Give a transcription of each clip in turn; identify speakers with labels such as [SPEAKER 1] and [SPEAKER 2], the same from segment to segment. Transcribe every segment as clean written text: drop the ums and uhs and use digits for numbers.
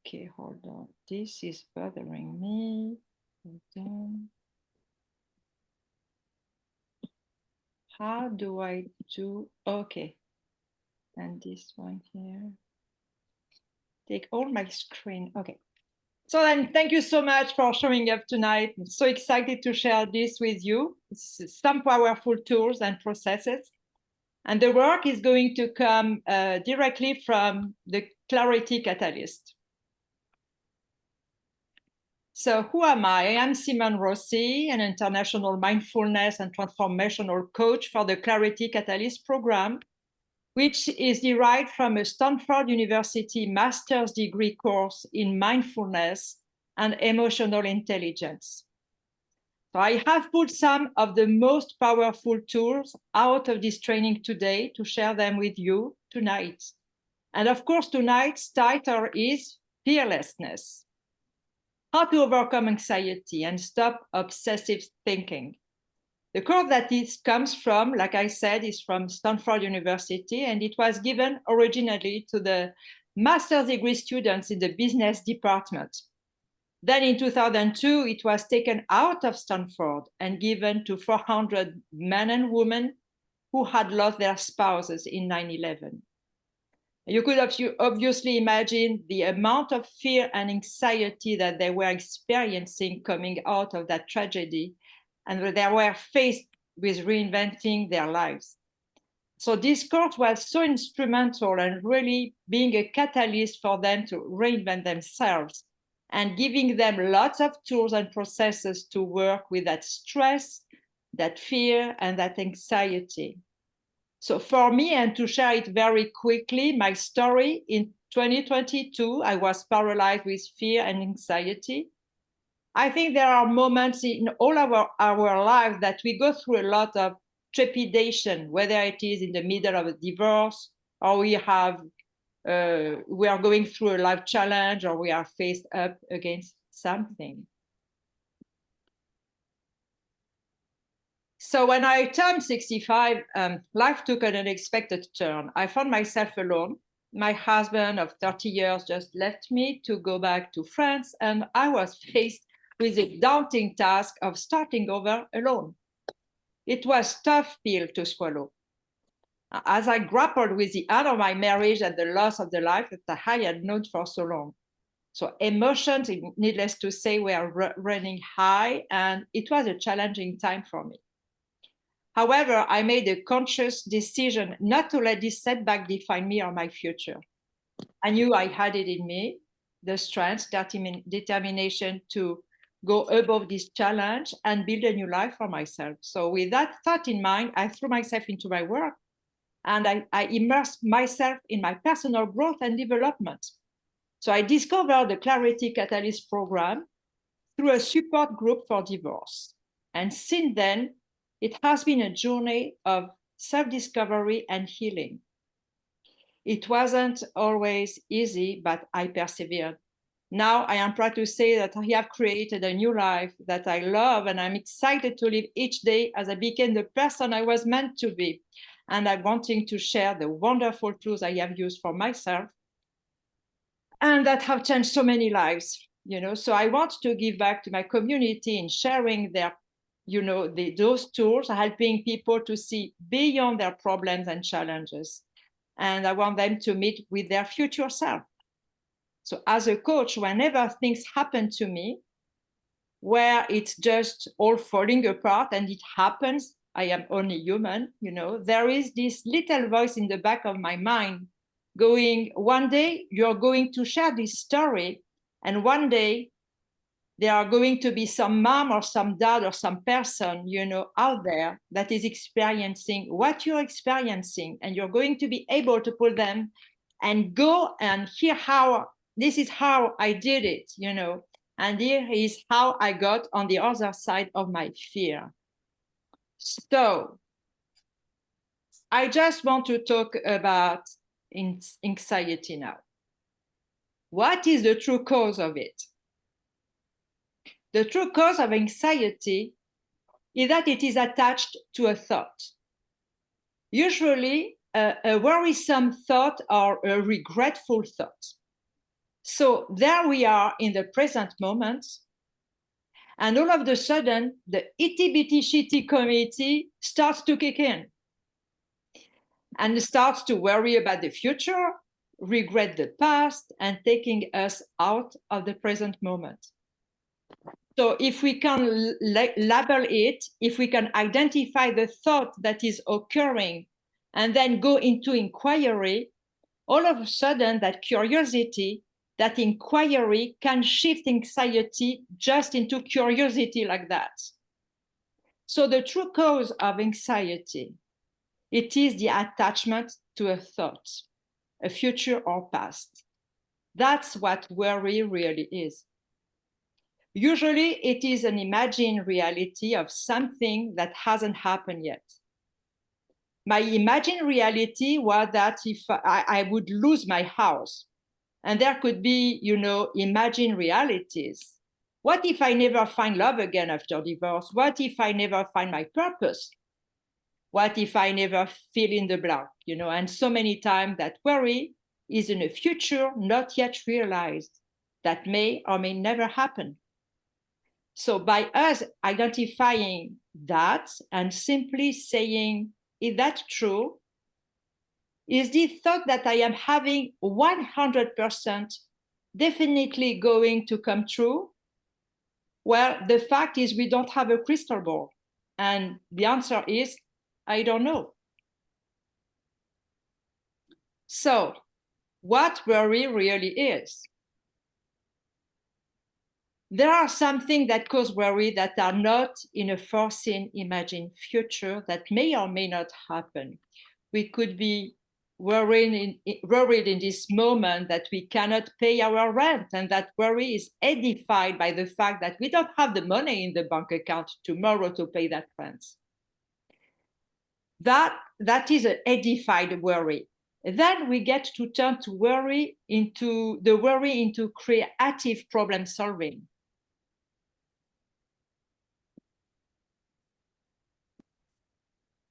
[SPEAKER 1] Okay, hold on. This is bothering me. Hold on. How do I do? Okay. And this one here. Take all my screen. Okay. So then thank you so much for showing up tonight. I'm so excited to share this with you. It's some powerful tools and processes. And the work is going to come directly from the Clarity Catalyst. So who am I? I am Simone Rossi, an international mindfulness and transformational coach for the Clarity Catalyst program, which is derived from a Stanford University master's degree course in mindfulness and emotional intelligence. So I have pulled some of the most powerful tools out of this training today to share them with you tonight. And of course, tonight's title is Fearlessness. How to overcome anxiety and stop obsessive thinking. The course that it comes from, like I said, is from Stanford University, and it was given originally to the master's degree students in the business department. Then in 2002, it was taken out of Stanford and given to 400 men and women who had lost their spouses in 9/11. You could obviously imagine the amount of fear and anxiety that they were experiencing coming out of that tragedy, and they were faced with reinventing their lives. So this course was so instrumental and really being a catalyst for them to reinvent themselves and giving them lots of tools and processes to work with that stress, that fear, and that anxiety. So for me, and to share it very quickly, my story in 2022, I was paralyzed with fear and anxiety. I think there are moments in all our lives that we go through a lot of trepidation, whether it is in the middle of a divorce, or we are going through a life challenge, or we are faced up against something. So when I turned 65, life took an unexpected turn. I found myself alone. My husband of 30 years just left me to go back to France, and I was faced with the daunting task of starting over alone. It was a tough pill to swallow. As I grappled with the end of my marriage and the loss of the life that I had known for so long. So emotions, needless to say, were running high, and it was a challenging time for me. However, I made a conscious decision not to let this setback define me or my future. I knew I had it in me, the strength, determination to go above this challenge and build a new life for myself. So with that thought in mind, I threw myself into my work, and I immersed myself in my personal growth and development. So I discovered the Clarity Catalyst program through a support group for divorce. And since then, it has been a journey of self-discovery and healing. It wasn't always easy, but I persevered. Now I am proud to say that I have created a new life that I love, and I'm excited to live each day as I became the person I was meant to be. And I'm wanting to share the wonderful tools I have used for myself and that have changed so many lives. So I want to give back to my community in sharing those tools, helping people to see beyond their problems and challenges. And I want them to meet with their future self. So as a coach, whenever things happen to me, where it's just all falling apart, and it happens, I am only human, there is this little voice in the back of my mind going, one day you're going to share this story, and one day there are going to be some mom or some dad or some person, out there that is experiencing what you're experiencing, and you're going to be able to pull them and go and hear how this is how I did it, and here is how I got on the other side of my fear. So I just want to talk about anxiety now. What is the true cause of it? The true cause of anxiety is that it is attached to a thought. Usually a worrisome thought or a regretful thought. So there we are in the present moment. And all of a sudden, the itty bitty shitty community starts to kick in and starts to worry about the future, regret the past, and taking us out of the present moment. So if we can label it, if we can identify the thought that is occurring and then go into inquiry, all of a sudden that curiosity, that inquiry can shift anxiety just into curiosity like that. So the true cause of anxiety, it is the attachment to a thought, a future or past. That's what worry really is. Usually it is an imagined reality of something that hasn't happened yet. My imagined reality was that if I would lose my house, and there could be, imagined realities. What if I never find love again after divorce? What if I never find my purpose? What if I never fill in the blank? And so many times that worry is in a future not yet realized that may or may never happen. So by us identifying that and simply saying, is that true? Is the thought that I am having 100% definitely going to come true? Well, the fact is we don't have a crystal ball. And the answer is, I don't know. So what worry really is? There are some things that cause worry that are not in a foreseen, imagined future that may or may not happen. We could be worried in this moment that we cannot pay our rent, and that worry is edified by the fact that we don't have the money in the bank account tomorrow to pay that rent. That is an edified worry. Then we get to turn to worry into creative problem solving.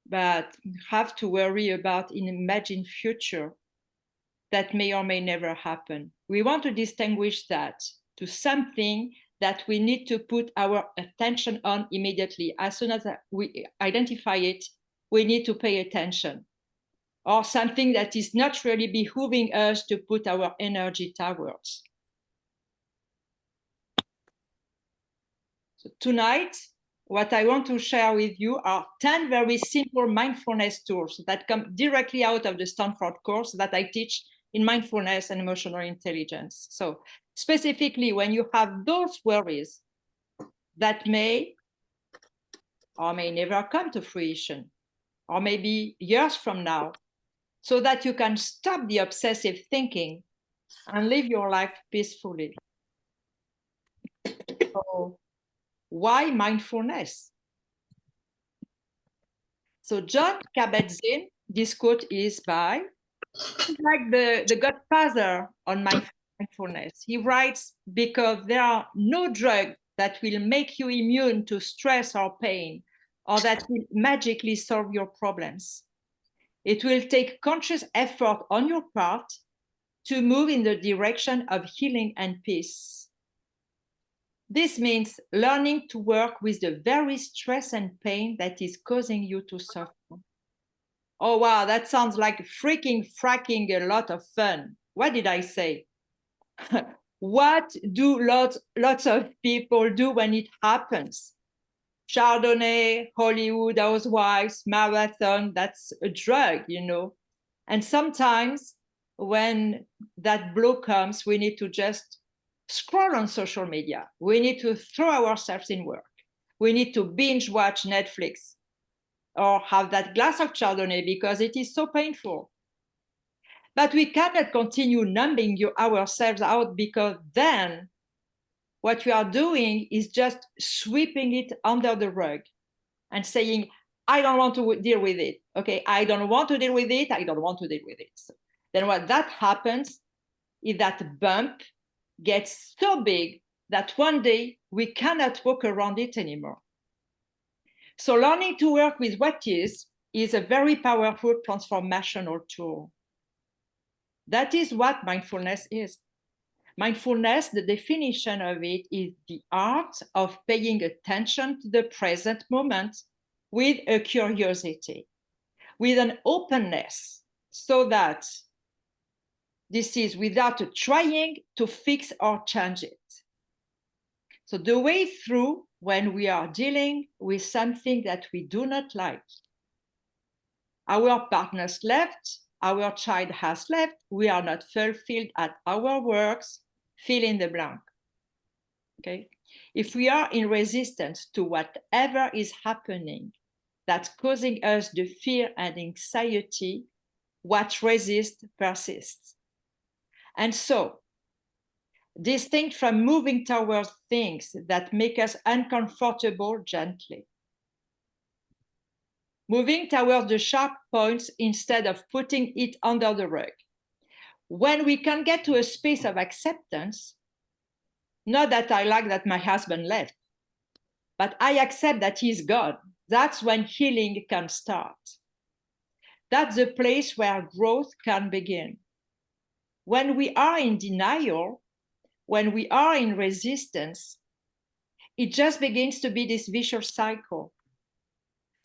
[SPEAKER 1] But have to worry about an imagined future that may or may never happen. We want to distinguish that to something that we need to put our attention on immediately. As soon as we identify it, we need to pay attention. Or something that is not really behooving us to put our energy towards. So tonight, what I want to share with you are 10 very simple mindfulness tools that come directly out of the Stanford course that I teach in mindfulness and emotional intelligence. So specifically, when you have those worries that may or may never come to fruition, or maybe years from now, so that you can stop the obsessive thinking and live your life peacefully. So why mindfulness? So John Kabat-Zinn, this quote is by, like the godfather on mindfulness. He writes, because there are no drugs that will make you immune to stress or pain, or that will magically solve your problems. It will take conscious effort on your part to move in the direction of healing and peace. This means learning to work with the very stress and pain that is causing you to suffer. Oh, wow, that sounds like fracking a lot of fun. What did I say? What do lots of people do when it happens? Chardonnay, Hollywood Housewives, marathon, that's a drug, And sometimes when that blow comes, we need to just scroll on social media. We need to throw ourselves in work. We need to binge watch Netflix or have that glass of Chardonnay because it is so painful. But we cannot continue numbing ourselves out, because then what we are doing is just sweeping it under the rug and saying, I don't want to deal with it. Okay, I don't want to deal with it. I don't want to deal with it. So then what that happens is that bump gets so big that one day we cannot walk around it anymore. So learning to work with what is a very powerful transformational tool. That is what mindfulness is. Mindfulness, the definition of it is the art of paying attention to the present moment with a curiosity, with an openness, so that this is without trying to fix or change it. So the way through when we are dealing with something that we do not like. Our partner's left, our child has left, we are not fulfilled at our works, fill in the blank. Okay? If we are in resistance to whatever is happening that's causing us the fear and anxiety, what resists persists. And so, distinct from moving towards things that make us uncomfortable gently. Moving towards the sharp points instead of putting it under the rug. When we can get to a space of acceptance, not that I like that my husband left, but I accept that he's God. That's when healing can start. That's the place where growth can begin. When we are in denial, when we are in resistance, it just begins to be this vicious cycle.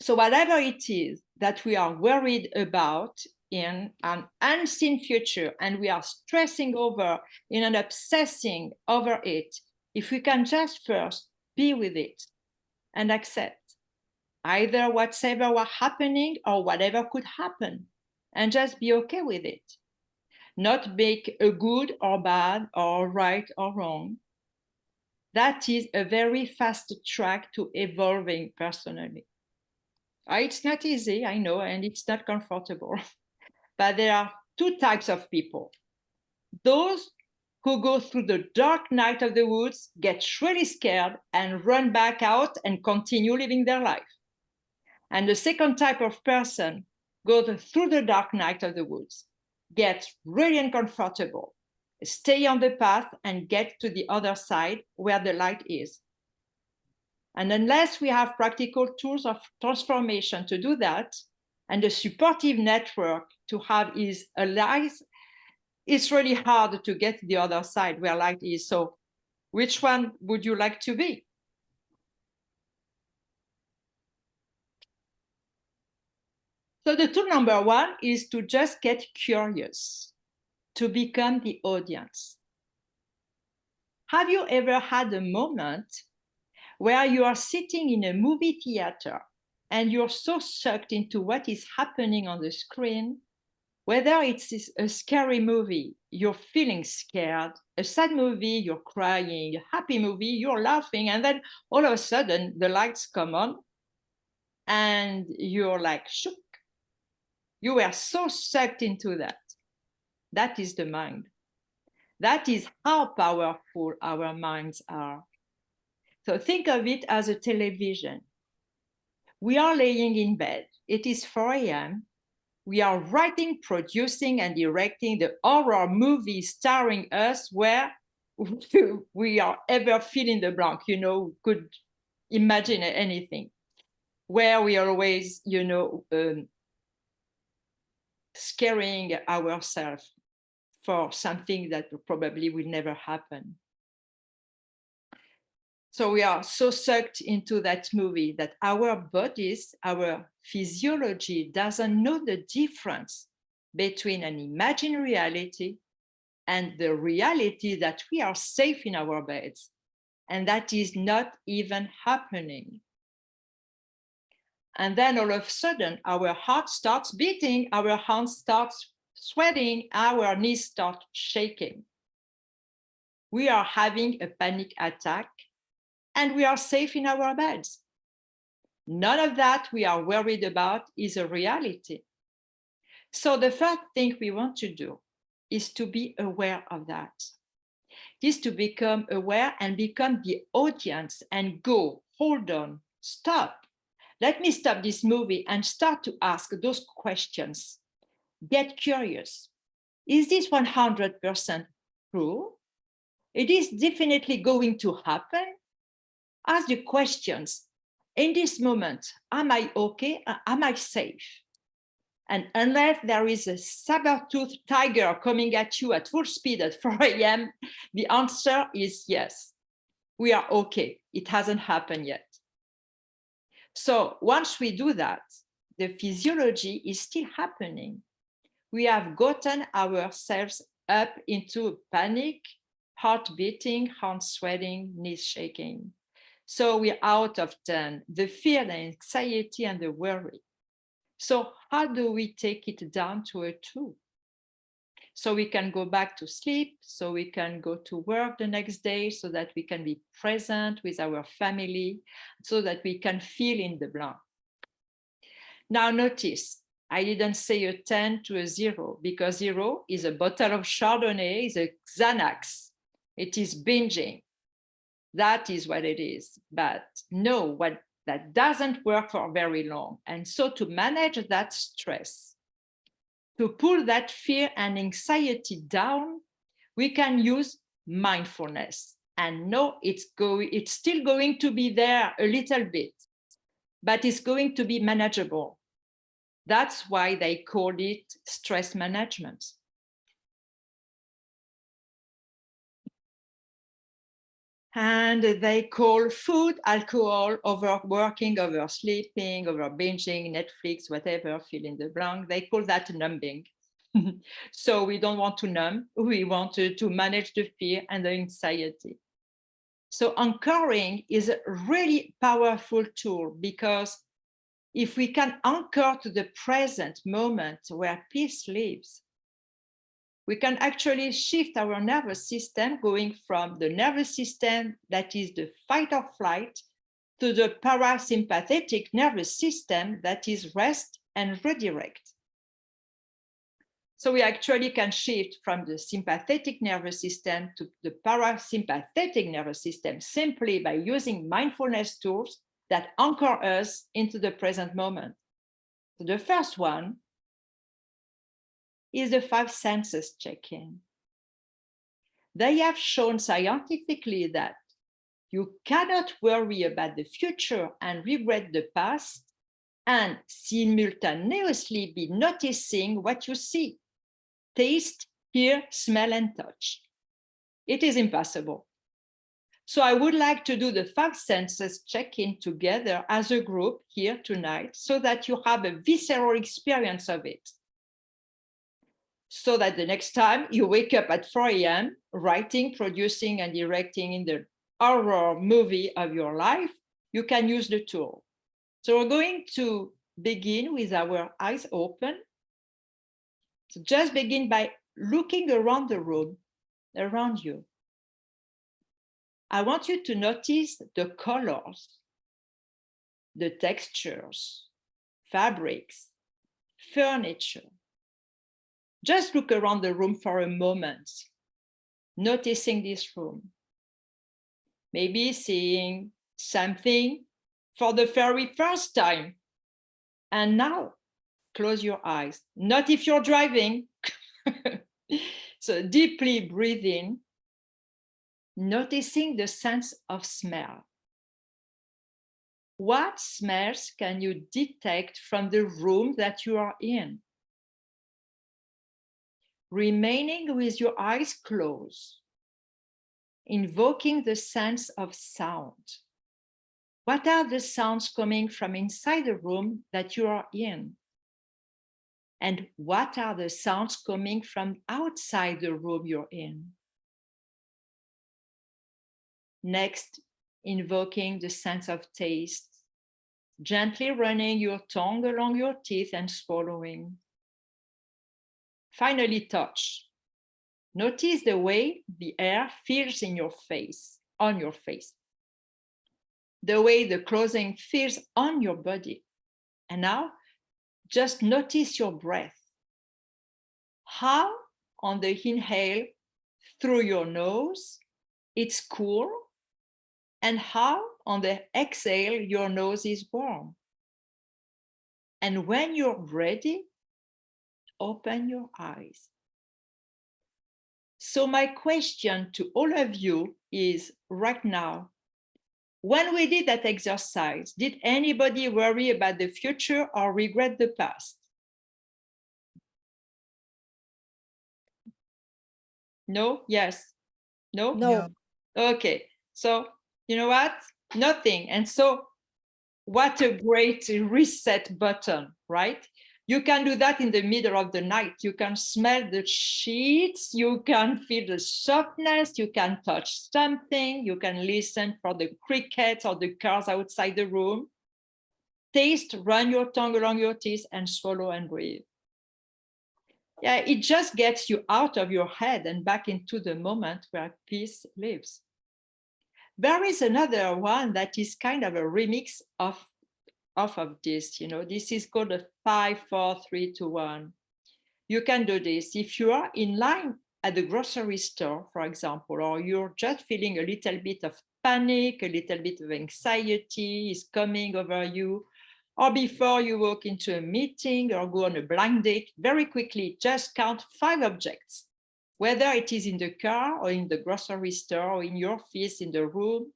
[SPEAKER 1] So whatever it is that we are worried about in an unseen future, and we are stressing over and obsessing over it, if we can just first be with it and accept either whatever was happening or whatever could happen, and just be okay with it. Not make a good or bad or right or wrong. That is a very fast track to evolving personally. It's not easy, I know, and it's not comfortable. But there are two types of people. Those who go through the dark night of the woods, get really scared, and run back out and continue living their life. And the second type of person goes through the dark night of the woods, get really uncomfortable, stay on the path, and get to the other side where the light is. And unless we have practical tools of transformation to do that, and a supportive network to have his allies, it's really hard to get to the other side where light is. So which one would you like to be? So the tool number one is to just get curious, to become the audience. Have you ever had a moment where you are sitting in a movie theater and you're so sucked into what is happening on the screen, whether it's a scary movie, you're feeling scared, a sad movie, you're crying, a happy movie, you're laughing, and then all of a sudden the lights come on and you're like shook. You were so sucked into that. That is the mind. That is how powerful our minds are. So think of it as a television. We are laying in bed. It is 4 a.m. We are writing, producing, and directing the horror movie starring us where we are ever filling the blank, could imagine anything, where we are always, scaring ourselves for something that probably will never happen. So we are so sucked into that movie that our bodies, our physiology doesn't know the difference between an imagined reality and the reality that we are safe in our beds, and that is not even happening. And then all of a sudden, our heart starts beating, our hands start sweating, our knees start shaking. We are having a panic attack, and we are safe in our beds. None of that we are worried about is a reality. So the first thing we want to do is to be aware of that. Is to become aware and become the audience and go, hold on, stop. Let me stop this movie and start to ask those questions. Get curious. Is this 100% true? It is definitely going to happen. Ask the questions. In this moment, am I okay? Am I safe? And unless there is a saber-toothed tiger coming at you at full speed at 4 a.m., the answer is yes. We are okay. It hasn't happened yet. So once we do that, the physiology is still happening. We have gotten ourselves up into panic, heart beating, hands sweating, knees shaking. So we're out of 10, the fear, the anxiety, and the worry. So how do we take it down to a 2? So we can go back to sleep, so we can go to work the next day, so that we can be present with our family, so that we can fill in the blank. Now notice, I didn't say a 10 to a 0, because 0 is a bottle of Chardonnay, is a Xanax. It is binging. That is what it is. But no, that doesn't work for very long. And so to manage that stress, to pull that fear and anxiety down, we can use mindfulness. And no, it's still going to be there a little bit, but it's going to be manageable. That's why they called it stress management. And they call food, alcohol, overworking, oversleeping, overbinging, Netflix, whatever, fill in the blank. They call that numbing. So we don't want to numb. We want to manage the fear and the anxiety. So anchoring is a really powerful tool, because if we can anchor to the present moment where peace lives, we can actually shift our nervous system, going from the nervous system that is the fight or flight to the parasympathetic nervous system that is rest and redirect. So we actually can shift from the sympathetic nervous system to the parasympathetic nervous system simply by using mindfulness tools that anchor us into the present moment. So the first one is the 5 senses check-in. They have shown scientifically that you cannot worry about the future and regret the past and simultaneously be noticing what you see, taste, hear, smell, and touch. It is impossible. So I would like to do the 5 senses check-in together as a group here tonight, so that you have a visceral experience of it. So that the next time you wake up at 4 a.m., writing, producing, and directing in the horror movie of your life, you can use the tool. So we're going to begin with our eyes open. So just begin by looking around the room, around you. I want you to notice the colors, the textures, fabrics, furniture. Just look around the room for a moment, noticing this room. Maybe seeing something for the very first time. And now, close your eyes. Not if you're driving. So deeply breathe in, noticing the sense of smell. What smells can you detect from the room that you are in? Remaining with your eyes closed, invoking the sense of sound. What are the sounds coming from inside the room that you are in? And what are the sounds coming from outside the room you're in? Next, invoking the sense of taste, gently running your tongue along your teeth and swallowing. Finally, touch. Notice the way the air feels in your face, on your face. The way the clothing feels on your body. And now, just notice your breath. How on the inhale through your nose, it's cool, and how on the exhale, your nose is warm. And when you're ready, open your eyes. So my question to all of you is right now, when we did that exercise, did anybody worry about the future or regret the past? No? Yes? No?
[SPEAKER 2] No.
[SPEAKER 1] Okay. So, you know what? Nothing. And so, what a great reset button, right? You can do that in the middle of the night. You can smell the sheets, you can feel the softness, you can touch something, you can listen for the crickets or the cars outside the room. Taste, run your tongue along your teeth and swallow and breathe. Yeah, it just gets you out of your head and back into the moment where peace lives. There is another one that is kind of a remix of this. This is called a 5, 4, 3, 2, 1. You can do this if you are in line at the grocery store, for example, or you're just feeling a little bit of panic, a little bit of anxiety is coming over you, or before you walk into a meeting or go on a blind date. Very quickly, just count 5 objects, whether it is in the car or in the grocery store or in your office, in the room.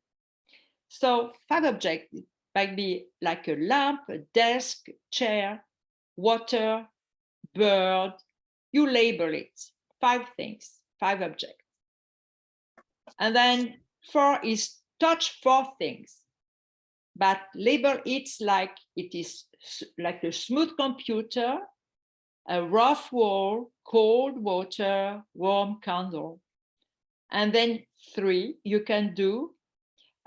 [SPEAKER 1] So 5 objects might be like a lamp, a desk, chair, water, bird. You label it. 5 things, 5 objects. And then 4 is touch 4 things, but label it like it is like a smooth computer, a rough wall, cold water, warm candle. And then 3, you can do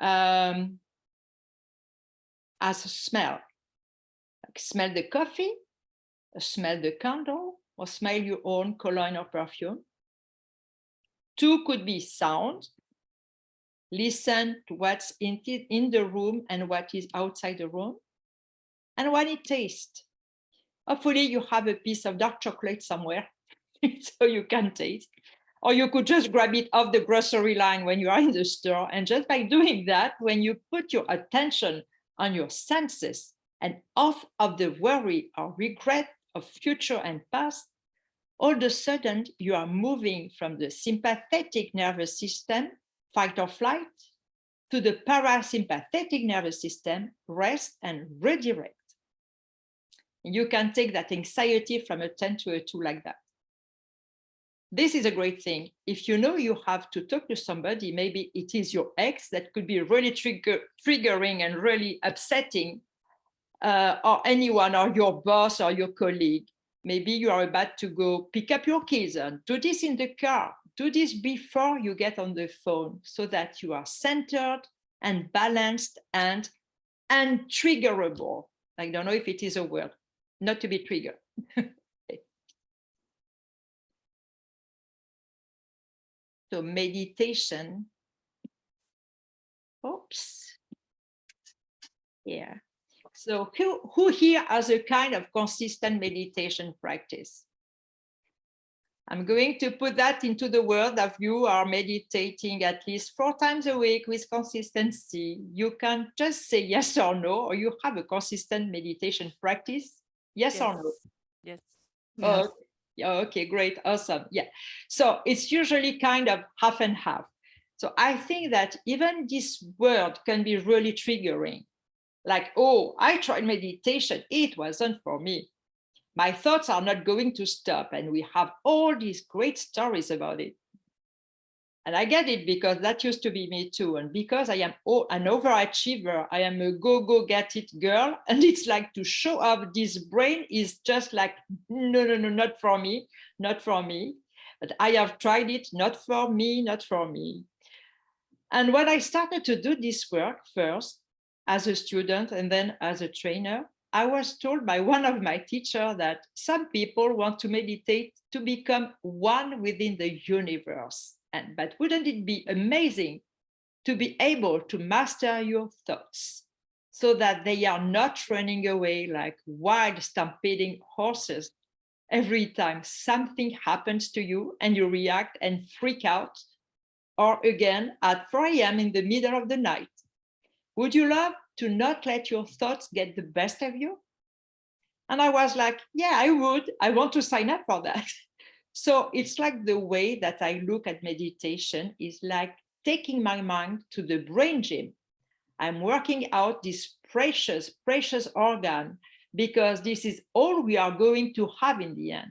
[SPEAKER 1] as a smell. Like smell the coffee, smell the candle, or smell your own cologne or perfume. 2 could be sound. Listen to what's in the room and what is outside the room. And 1 is taste. Hopefully you have a piece of dark chocolate somewhere so you can taste. Or you could just grab it off the grocery line when you are in the store. And just by doing that, when you put your attention on your senses and off of the worry or regret of future and past, all of a sudden you are moving from the sympathetic nervous system, fight or flight, to the parasympathetic nervous system, rest and redirect. You can take that anxiety from a 10 to a 2 like that. This is a great thing. If you know you have to talk to somebody, maybe it is your ex that could be really triggering and really upsetting, or anyone, or your boss or your colleague. Maybe you are about to go pick up your kids and do this in the car. Do this before you get on the phone so that you are centered and balanced and untriggerable. I don't know if it is a word, not to be triggered. So meditation. Oops. Yeah. So who here has a kind of consistent meditation practice? I'm going to put that into the world of you are meditating at least 4 times a week with consistency. You can just say yes or no, or you have a consistent meditation practice. Yes or no?
[SPEAKER 3] Yes.
[SPEAKER 1] Oh, okay, great, awesome. Yeah. So it's usually kind of half and half. So I think that even this word can be really triggering. Like, oh, I tried meditation. It wasn't for me. My thoughts are not going to stop. And we have all these great stories about it. And I get it because that used to be me too. And because I am an overachiever, I am a go, get it girl. And it's like to show up, this brain is just like, no, not for me, not for me. But I have tried it, not for me, not for me. And when I started to do this work first as a student and then as a trainer, I was told by one of my teachers that some people want to meditate to become one within the universe. But wouldn't it be amazing to be able to master your thoughts so that they are not running away like wild stampeding horses every time something happens to you and you react and freak out, or again at 4 a.m. in the middle of the night? Would you love to not let your thoughts get the best of you? And I was like, yeah, I would. I want to sign up for that. So it's like the way that I look at meditation is like taking my mind to the brain gym. I'm working out this precious, precious organ because this is all we are going to have in the end.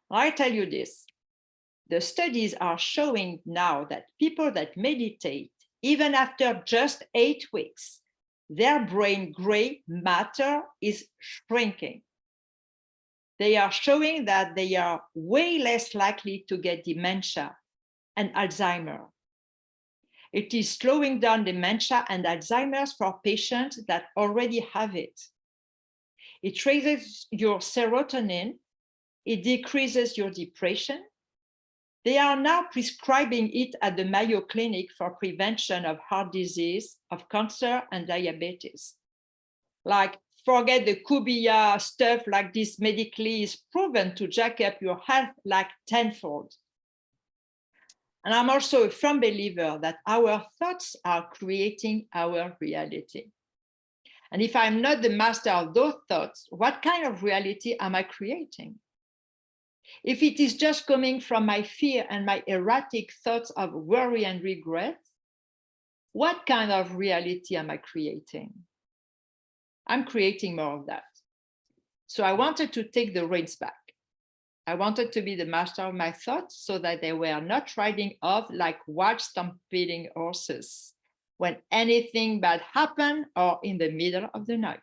[SPEAKER 1] I tell you this, The studies are showing now that people that meditate, even after just 8 weeks, their brain gray matter is shrinking. They are showing that they are way less likely to get dementia and Alzheimer. It is slowing down dementia and Alzheimer's for patients that already have it. It raises your serotonin. It decreases your depression. They are now prescribing it at the Mayo Clinic for prevention of heart disease, of cancer, and diabetes. Like, forget the Kubia stuff like this medically is proven to jack up your health like tenfold. And I'm also a firm believer that our thoughts are creating our reality. And if I'm not the master of those thoughts, what kind of reality am I creating? If it is just coming from my fear and my erratic thoughts of worry and regret, what kind of reality am I creating? I'm creating more of that. So I wanted to take the reins back. I wanted to be the master of my thoughts so that they were not riding off like wild stampeding horses when anything bad happened or in the middle of the night.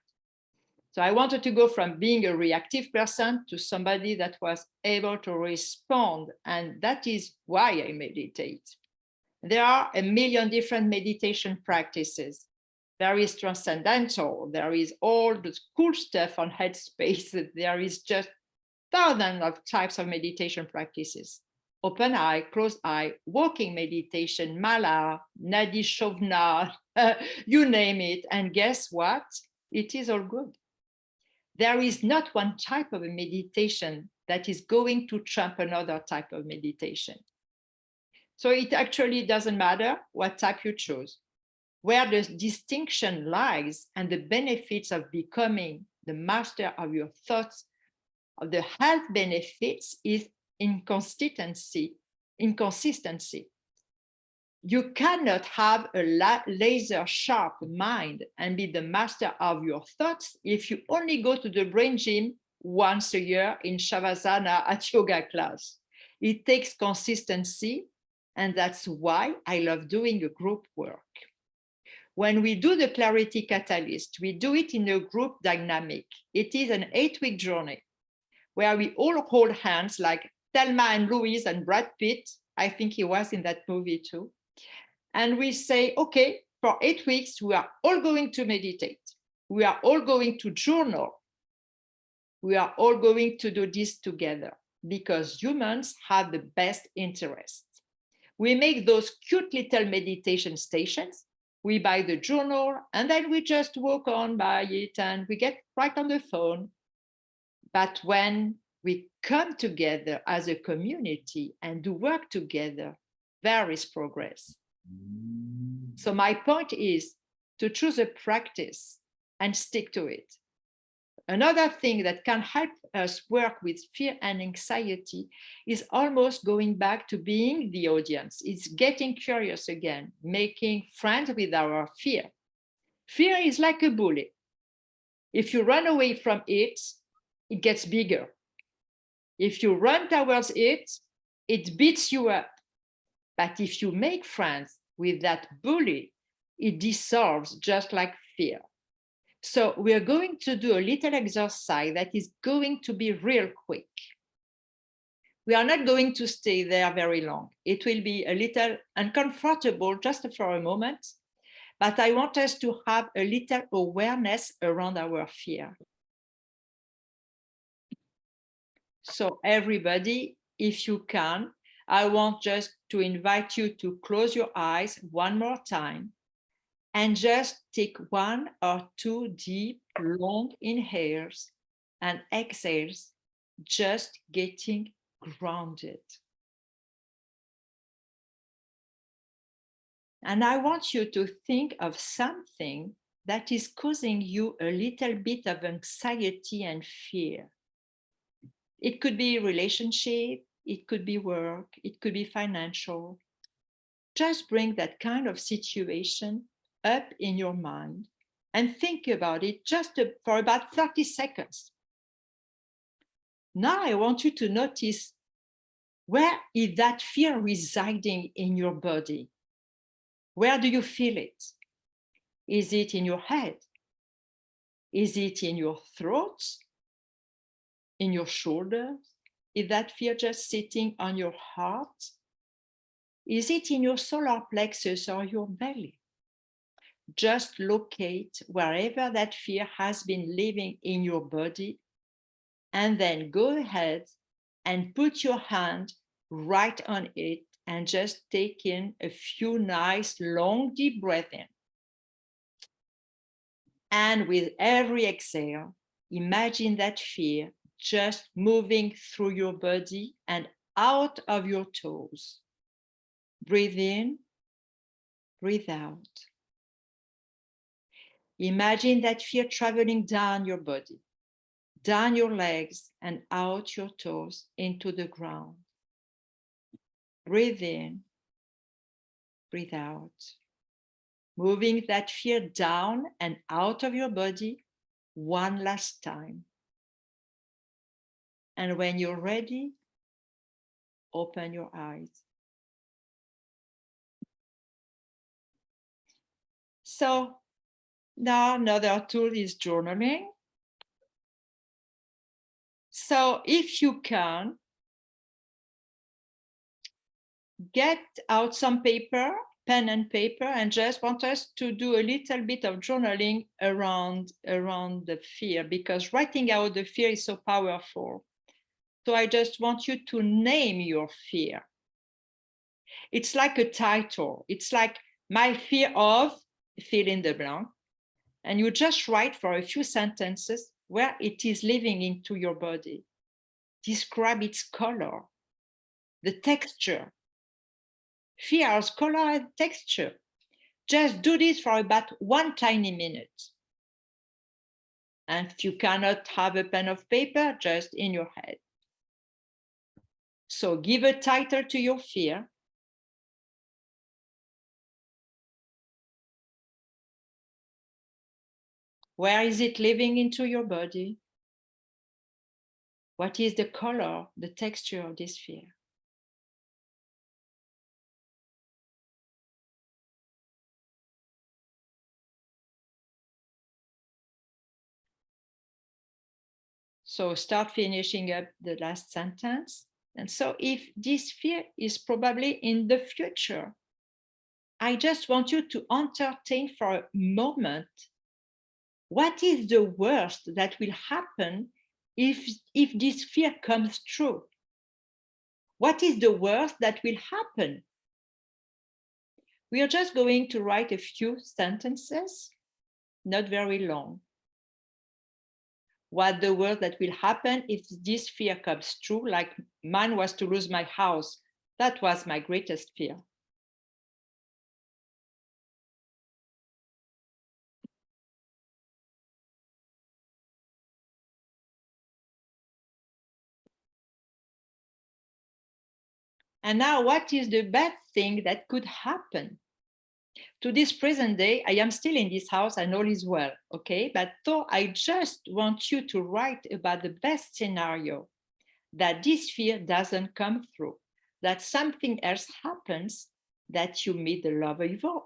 [SPEAKER 1] So I wanted to go from being a reactive person to somebody that was able to respond. And that is why I meditate. There are a million different meditation practices. There is transcendental, there is all the cool stuff on Headspace. There is just thousands of types of meditation practices. Open eye, closed eye, walking meditation, mala, nadi shovna, you name it. And guess what? It is all good. There is not one type of a meditation that is going to trump another type of meditation. So it actually doesn't matter what type you choose. Where the distinction lies and the benefits of becoming the master of your thoughts, of the health benefits, is inconsistency. You cannot have a laser sharp mind and be the master of your thoughts if you only go to the brain gym once a year in Shavasana at yoga class. It takes consistency, and that's why I love doing a group work. When we do the Clarity Catalyst, we do it in a group dynamic. It is an 8-week journey where we all hold hands like Thelma and Louise and Brad Pitt. I think he was in that movie too. And we say, okay, for 8 weeks, we are all going to meditate. We are all going to journal. We are all going to do this together because humans have the best interests. We make those cute little meditation stations. We buy the journal and then we just walk on by it and we get right on the phone. But when we come together as a community and do work together, there is progress. So my point is to choose a practice and stick to it. Another thing that can help us work with fear and anxiety is almost going back to being the audience. It's getting curious again, making friends with our fear. Fear is like a bully. If you run away from it, it gets bigger. If you run towards it, it beats you up. But if you make friends with that bully, it dissolves just like fear. So we're going to do a little exercise that is going to be real quick. We are not going to stay there very long. It will be a little uncomfortable just for a moment, but I want us to have a little awareness around our fear. So everybody, if you can, I want just to invite you to close your eyes one more time and just take 1 or 2 deep, long inhales and exhales, just getting grounded. And I want you to think of something that is causing you a little bit of anxiety and fear. It could be relationship, it could be work, it could be financial. Just bring that kind of situation up in your mind and think about it just for about 30 seconds. Now I want you to notice Where is that fear residing in your body? Where do you feel it? Is it in your head? Is it in your throat? In your shoulders? Is that fear just sitting on your heart? Is it in your solar plexus or your belly? Just locate wherever that fear has been living in your body, and then go ahead and put your hand right on it and just take in a few nice long deep breaths in. And with every exhale, imagine that fear just moving through your body and out of your toes. Breathe in, breathe out. Imagine that fear traveling down your body, down your legs and out your toes into the ground. Breathe in, breathe out. Moving that fear down and out of your body one last time. And when you're ready, open your eyes. So now another tool is journaling. So if you can, get out some paper, pen and paper, and just want us to do a little bit of journaling around the fear, because writing out the fear is so powerful. So I just want you to name your fear. It's like a title. It's like my fear of fill in the blank. And you just write for a few sentences where it is living into your body. Describe its color, the texture. Fear has color and texture. Just do this for about 1 tiny minute. And if you cannot have a pen of paper, just in your head. So give a title to your fear. Where is it living into your body? What is the color, the texture of this fear? So start finishing up the last sentence. And so if this fear is probably in the future, I just want you to entertain for a moment, what is the worst that will happen if this fear comes true? What is the worst that will happen? We are just going to write a few sentences, not very long. What the worst that will happen if this fear comes true, like mine was to lose my house. That was my greatest fear. And now, what is the bad thing that could happen? To this present day, I am still in this house and all is well, okay? But so I just want you to write about the best scenario, that this fear doesn't come through, that something else happens, that you meet the love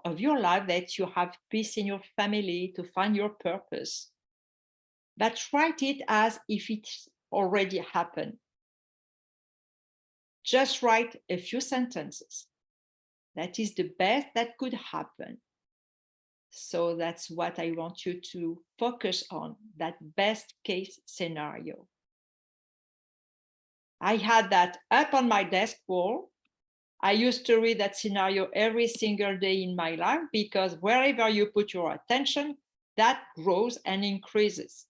[SPEAKER 1] of your life, that you have peace in your family, to find your purpose. But write it as if it's already happened. Just write a few sentences. That is the best that could happen. So that's what I want you to focus on, that best case scenario. I had that up on my desk wall. I used to read that scenario every single day in my life, because wherever you put your attention, that grows and increases.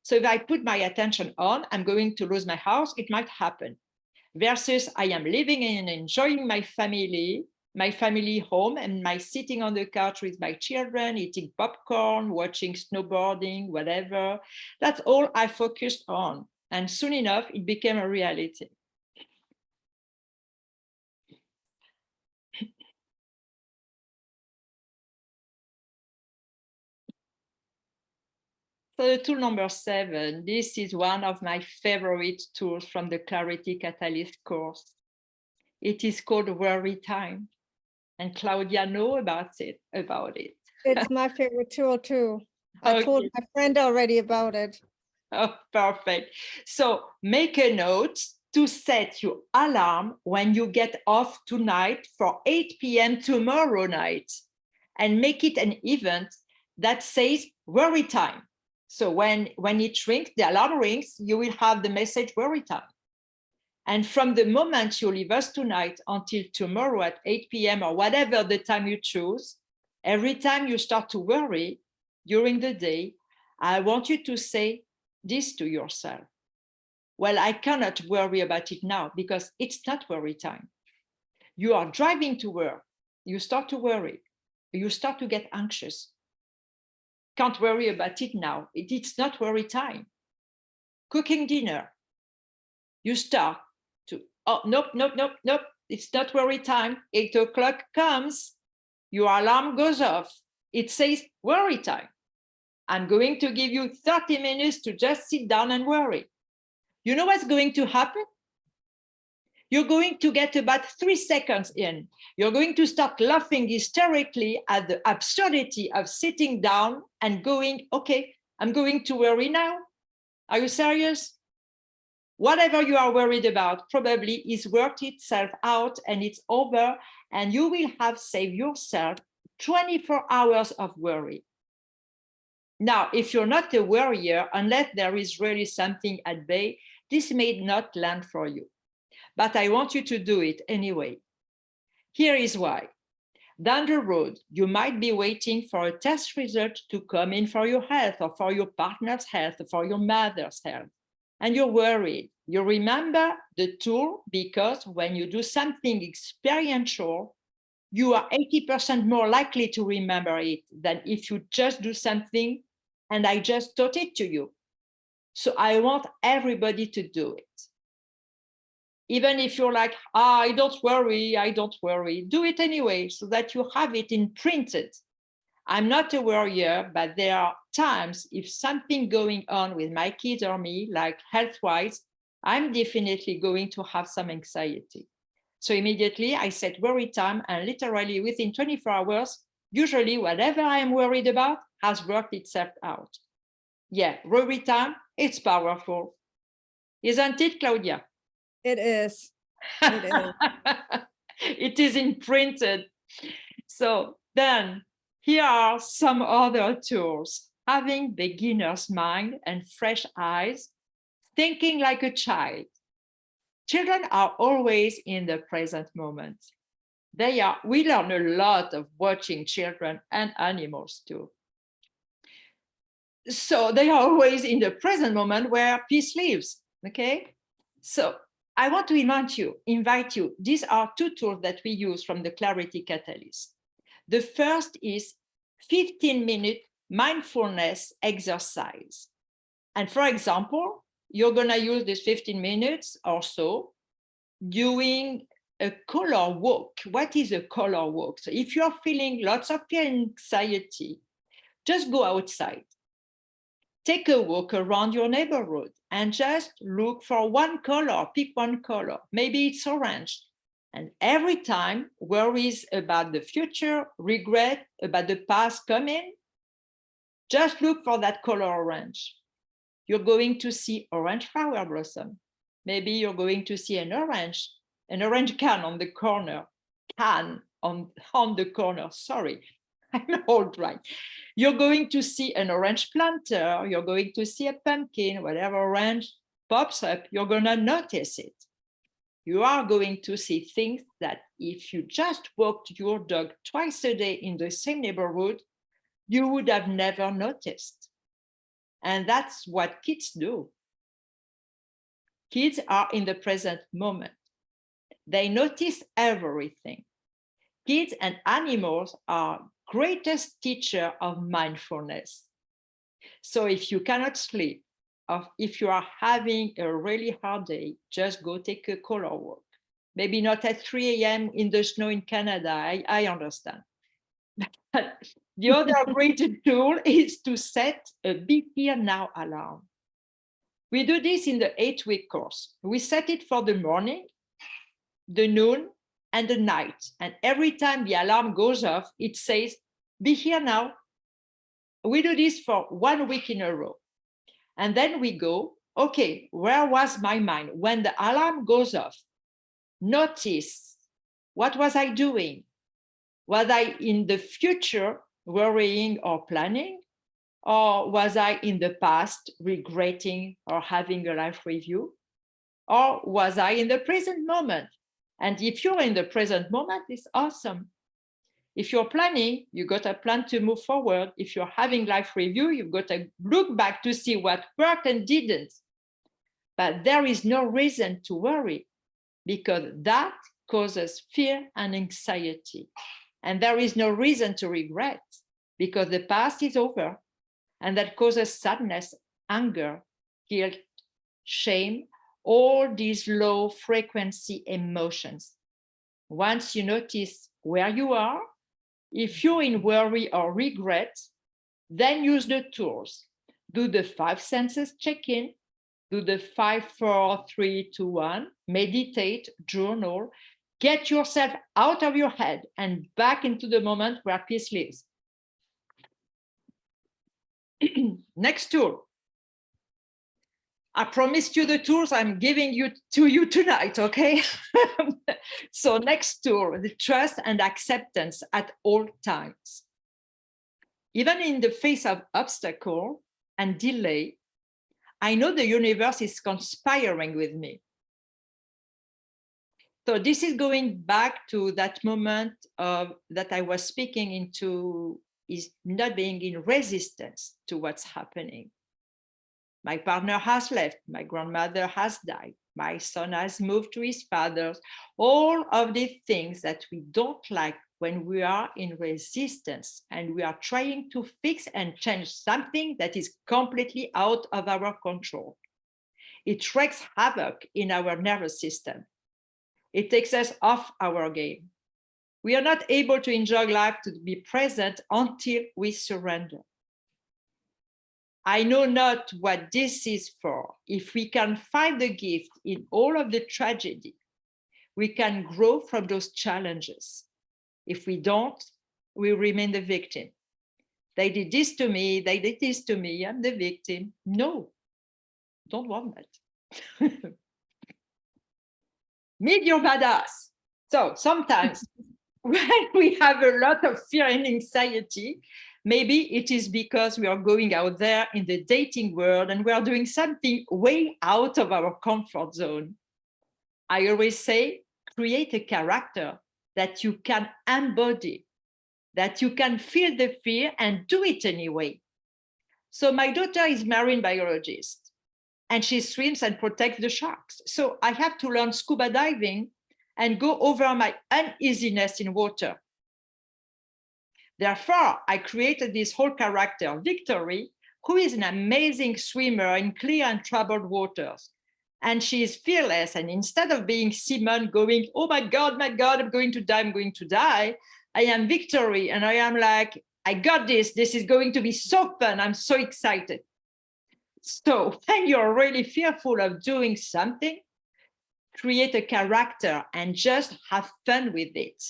[SPEAKER 1] So if I put my attention on, I'm going to lose my house, it might happen. Versus I am living and enjoying my family home, and my sitting on the couch with my children, eating popcorn, watching snowboarding, whatever. That's all I focused on. And soon enough, it became a reality. So the tool number 7, this is one of my favorite tools from the Clarity Catalyst course. It is called worry time. And Claudia knows about it.
[SPEAKER 2] It's my favorite tool too. I
[SPEAKER 1] Okay.
[SPEAKER 2] told my friend already about it.
[SPEAKER 1] Oh, perfect. So make a note to set your alarm when you get off tonight for 8 p.m. tomorrow night, and make it an event that says worry time. So when it rings, the alarm rings, you will have the message worry time. And from the moment you leave us tonight until tomorrow at 8 p.m. or whatever the time you choose, every time you start to worry during the day, I want you to say this to yourself. Well, I cannot worry about it now because it's not worry time. You are driving to work, you start to worry, you start to get anxious. Can't worry about it now. It's not worry time. Cooking dinner, you start to, oh, nope, nope, nope, nope. It's not worry time. 8 o'clock comes, your alarm goes off. It says worry time. I'm going to give you 30 minutes to just sit down and worry. You know what's going to happen? You're going to get about 3 seconds in. You're going to start laughing hysterically at the absurdity of sitting down and going, okay, I'm going to worry now. Are you serious? Whatever you are worried about probably is worked itself out and it's over, and you will have saved yourself 24 hours of worry. Now, if you're not a worrier, unless there is really something at bay, this may not land for you. But I want you to do it anyway. Here is why. Down the road, you might be waiting for a test result to come in for your health or for your partner's health or for your mother's health. And you're worried. You remember the tool because when you do something experiential, you are 80% more likely to remember it than if you just do something and I just taught it to you. So I want everybody to do it. Even if you're like, I don't worry, do it anyway so that you have it imprinted. I'm not a worrier, but there are times if something going on with my kids or me, like health-wise, I'm definitely going to have some anxiety. So immediately I set worry time, and literally within 24 hours, usually whatever I am worried about has worked itself out. Yeah, worry time, it's powerful. Isn't it, Claudia?
[SPEAKER 2] It is. It is.
[SPEAKER 1] It is imprinted. So then here are some other tools. Having beginner's mind and fresh eyes, thinking like a child. Children are always in the present moment. We learn a lot of watching children and animals too. So they are always in the present moment where peace lives, okay? So I want to invite you. These are 2 tools that we use from the Clarity Catalyst. The first is 15-minute mindfulness exercise. And for example, you're gonna use this 15 minutes or so doing a color walk. What is a color walk? So if you're feeling lots of fear and anxiety, just go outside. Take a walk around your neighborhood and just look for one color, pick one color. Maybe it's orange. And every time worries about the future, regret about the past come in, just look for that color orange. You're going to see orange flower blossom. Maybe you're going to see an orange can on the corner, on the corner, sorry. I'm old, right? You're going to see an orange planter, you're going to see a pumpkin, whatever orange pops up, you're gonna notice it. You are going to see things that if you just walked your dog twice a day in the same neighborhood, you would have never noticed. And that's what kids do. Kids are in the present moment. They notice everything. Kids and animals are greatest teacher of mindfulness. So if you cannot sleep, or if you are having a really hard day, just go take a color walk. Maybe not at 3 a.m. in the snow in Canada, I understand. But the other great tool is to set a be here now alarm. We do this in the 8-week course. We set it for the morning, the noon, and the night. And every time the alarm goes off, it says, be here now. We do this for 1 week in a row. And then we go, okay, where was my mind? When the alarm goes off, notice, what was I doing? Was I in the future worrying or planning? Or was I in the past regretting or having a life review? Or was I in the present moment? And if you're in the present moment, it's awesome. If you're planning, you got a plan to move forward. If you're having life review, you've got to look back to see what worked and didn't. But there is no reason to worry because that causes fear and anxiety. And there is no reason to regret because the past is over. And that causes sadness, anger, guilt, shame, all these low frequency emotions. Once you notice where you are, if you're in worry or regret, then use the tools. Do the 5 senses check-in, do the 5, 4, 3, 2, 1, meditate, journal, get yourself out of your head and back into the moment where peace lives. Next tool. I promised you the tools I'm giving you to you tonight, okay? So next tool, the trust and acceptance at all times. Even in the face of obstacle and delay, I know the universe is conspiring with me. So this is going back to that moment that I was speaking into, is not being in resistance to what's happening. My partner has left, my grandmother has died, my son has moved to his father's, all of these things that we don't like when we are in resistance and we are trying to fix and change something that is completely out of our control. It wreaks havoc in our nervous system. It takes us off our game. We are not able to enjoy life, to be present until we surrender. I know not what this is for. If we can find the gift in all of the tragedy, we can grow from those challenges. If we don't, we remain the victim. They did this to me, they did this to me, I'm the victim. No, don't want that. Meet your badass. So sometimes when we have a lot of fear and anxiety, maybe it is because we are going out there in the dating world and we are doing something way out of our comfort zone. I always say, create a character that you can embody, that you can feel the fear and do it anyway. So my daughter is marine biologist and she swims and protects the sharks. So I have to learn scuba diving and go over my uneasiness in water. Therefore, I created this whole character, Victory, who is an amazing swimmer in clear and troubled waters. And she is fearless. And instead of being Simone going, oh my God, I'm going to die, I am Victory. And I am like, I got this. This is going to be so fun. I'm so excited. So when you're really fearful of doing something, create a character and just have fun with it.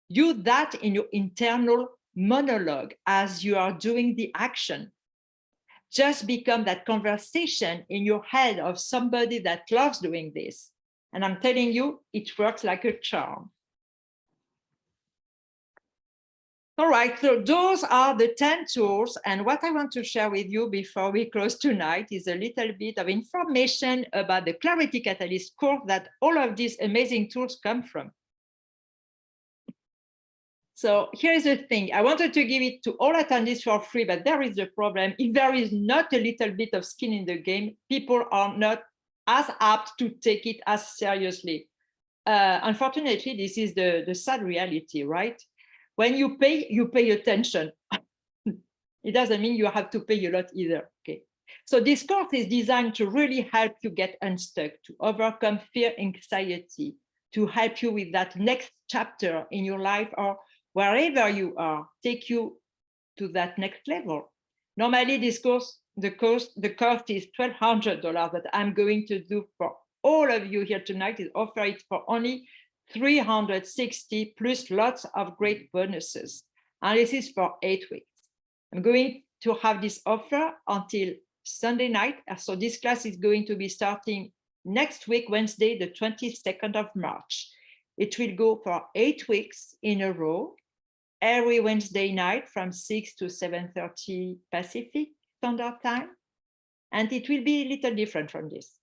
[SPEAKER 1] Use that in your internal monologue as you are doing the action. Just become that conversation in your head of somebody that loves doing this. And I'm telling you, it works like a charm. All right, so those are the 10 tools. And what I want to share with you before we close tonight is a little bit of information about the Clarity Catalyst course that all of these amazing tools come from. So here's the thing. I wanted to give it to all attendees for free, but there is a problem. If there is not a little bit of skin in the game, people are not as apt to take it as seriously. Unfortunately, this is the sad reality, right? When you pay attention. It doesn't mean you have to pay a lot either, okay? So this course is designed to really help you get unstuck, to overcome fear, anxiety, to help you with that next chapter in your life or wherever you are, take you to that next level. Normally, this course, the cost is $1,200, but I'm going to do for all of you here tonight is offer it for only 360 plus lots of great bonuses. And this is for 8 weeks. I'm going to have this offer until Sunday night. So this class is going to be starting next week, Wednesday, the 22nd of March. It will go for 8 weeks in a row, every Wednesday night from 6 to 7:30 Pacific Standard Time. And it will be a little different from this.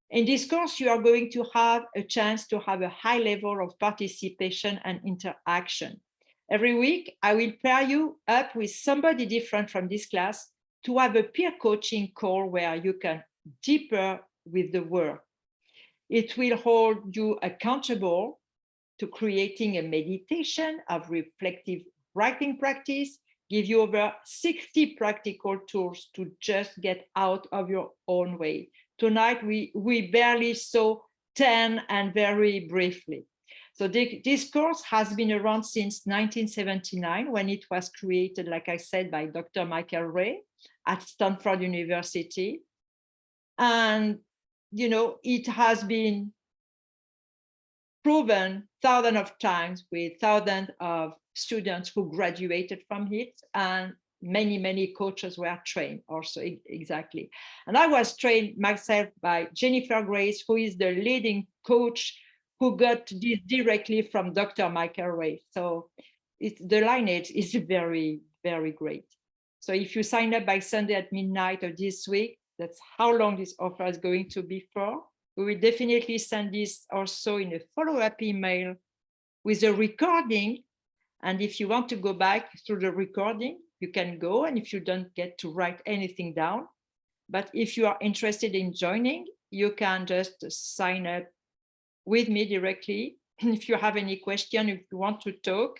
[SPEAKER 1] In this course, you are going to have a chance to have a high level of participation and interaction. Every week, I will pair you up with somebody different from this class to have a peer coaching call where you can deeper with the work. It will hold you accountable to creating a meditation of reflective writing practice, give you over 60 practical tools to just get out of your own way. Tonight, we barely saw 10 and very briefly. So this course has been around since 1979 when it was created, like I said, by Dr. Michael Ray at Stanford University. And, it has been proven thousands of times with thousands of students who graduated from it, and many coaches were trained also exactly. And I was trained myself by Jennifer Grace, who is the leading coach who got this directly from Dr. Michael Ray. So the lineage is very, very great. So if you sign up by Sunday at midnight of this week, that's how long this offer is going to be for. We will definitely send this also in a follow-up email with a recording. And if you want to go back through the recording, you can go. And if you don't get to write anything down, but if you are interested in joining, you can just sign up with me directly. If you have any question, if you want to talk,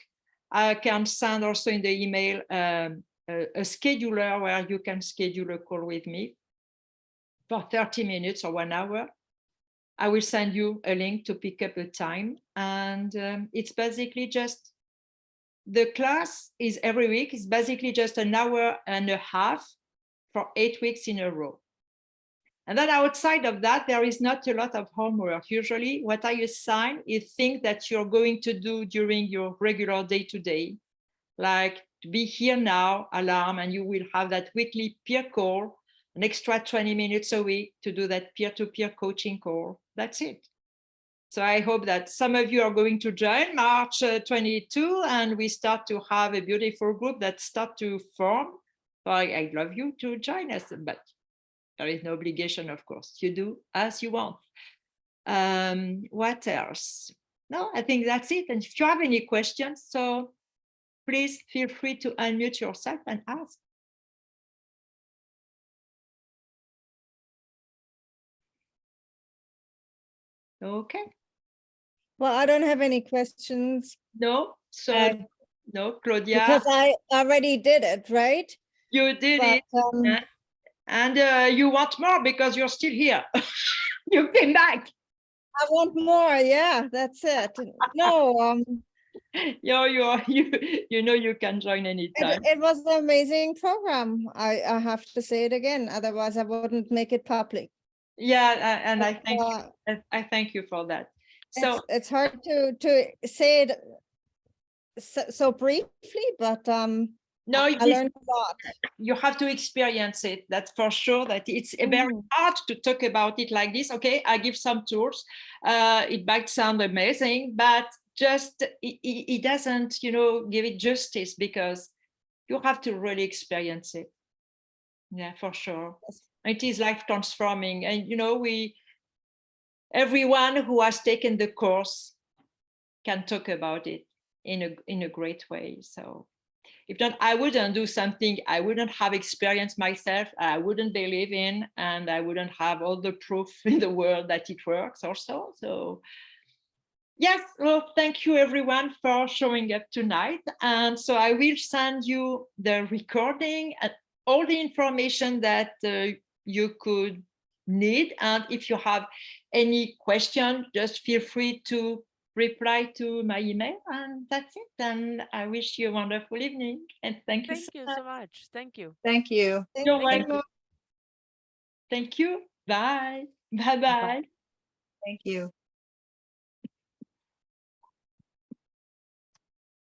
[SPEAKER 1] I can send also in the email a scheduler where you can schedule a call with me for 30 minutes or 1 hour. I will send you a link to pick up a time. And it's basically just, the class is every week. It's basically just an hour and a half for 8 weeks in a row. And then outside of that, there is not a lot of homework. Usually what I assign is things that you're going to do during your regular day-to-day, like to be here now, alarm, and you will have that weekly peer call, an extra 20 minutes a week to do that peer-to-peer coaching call. That's it. So I hope that some of you are going to join March 22, and we start to have a beautiful group that start to form. So I'd love you to join us, but there is no obligation, of course. You do as you want. What else? No, I think that's it. And if you have any questions, so please feel free to unmute yourself and ask. Okay.
[SPEAKER 2] Well, I don't have any questions.
[SPEAKER 1] No, so no, Claudia.
[SPEAKER 2] Because I already did it, right?
[SPEAKER 1] You did it. And you want more because you're still here. You came back.
[SPEAKER 2] I want more. Yeah, that's it. No,
[SPEAKER 1] you can join anytime.
[SPEAKER 2] it was an amazing program. I have to say it again. Otherwise, I wouldn't make it public.
[SPEAKER 1] Yeah, and I thank you. I thank you for that. So
[SPEAKER 2] it's hard to say it so briefly, but
[SPEAKER 1] no,
[SPEAKER 2] I learned a lot.
[SPEAKER 1] You have to experience it. That's for sure. That it's very hard to talk about it like this. Okay, I give some tools. It might sound amazing, but just it doesn't, give it justice, because you have to really experience it. Yeah, for sure. It is life transforming, and everyone who has taken the course can talk about it in a great way. So if not, I wouldn't do something I wouldn't have experienced myself, I wouldn't believe in, and I wouldn't have all the proof in the world that it works also. So yes, well, thank you everyone for showing up tonight. And so I will send you the recording and all the information that you could need. And if you have any question, just feel free to reply to my email, and that's it. And I wish you a wonderful evening, and thank you
[SPEAKER 3] so much. Thank you.
[SPEAKER 2] Thank you.
[SPEAKER 1] You're welcome. Thank you. Bye. Bye.
[SPEAKER 2] Thank you.